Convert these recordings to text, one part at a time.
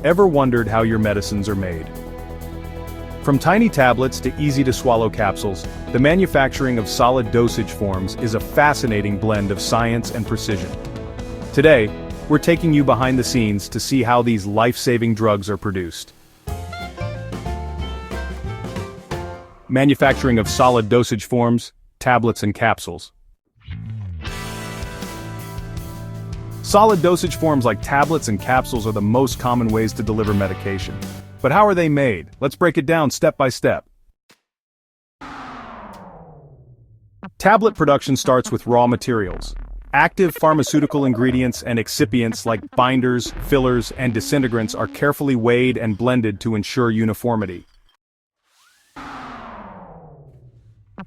Ever wondered how your medicines are made? From tiny tablets to easy-to-swallow capsules, the manufacturing of solid dosage forms is a fascinating blend of science and precision. Today, we're taking you behind the scenes to see how these life-saving drugs are produced. Manufacturing of solid dosage forms, tablets and capsules. Solid dosage forms like tablets and capsules are the most common ways to deliver medication. But how are they made? Let's break it down step by step. Tablet production starts with raw materials. Active pharmaceutical ingredients and excipients like binders, fillers, and disintegrants are carefully weighed and blended to ensure uniformity.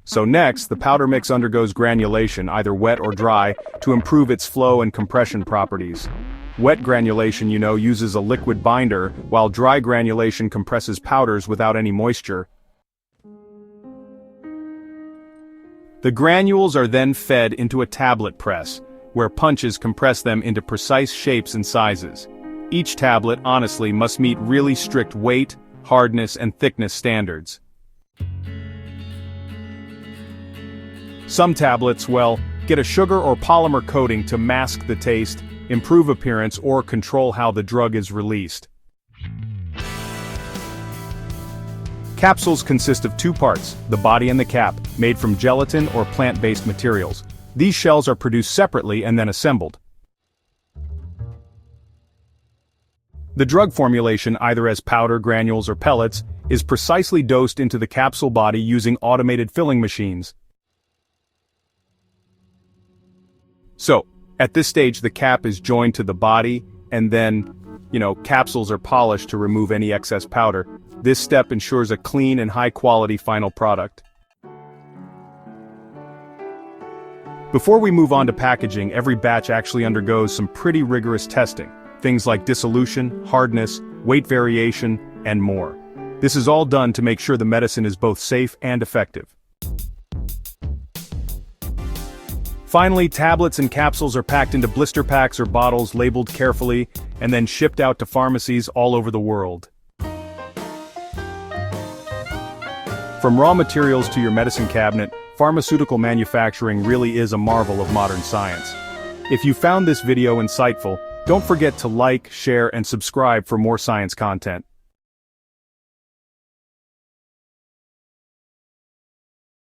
So next, the powder mix undergoes granulation, either wet or dry, to improve its flow and compression properties. Wet granulation, uses a liquid binder, while dry granulation compresses powders without any moisture. The granules are then fed into a tablet press, where punches compress them into precise shapes and sizes. Each tablet, honestly, must meet really strict weight, hardness, and thickness standards. Some tablets, get a sugar or polymer coating to mask the taste, improve appearance, or control how the drug is released. Capsules consist of two parts, the body and the cap, made from gelatin or plant-based materials. These shells are produced separately and then assembled. The drug formulation, either as powder, granules, or pellets, is precisely dosed into the capsule body using automated filling machines. So, at this stage the cap is joined to the body, and then, capsules are polished to remove any excess powder. This step ensures a clean and high-quality final product. Before we move on to packaging, every batch actually undergoes some pretty rigorous testing. Things like dissolution, hardness, weight variation, and more. This is all done to make sure the medicine is both safe and effective. Finally, tablets and capsules are packed into blister packs or bottles labeled carefully, and then shipped out to pharmacies all over the world. From raw materials to your medicine cabinet, pharmaceutical manufacturing really is a marvel of modern science. If you found this video insightful, don't forget to like, share, and subscribe for more science content.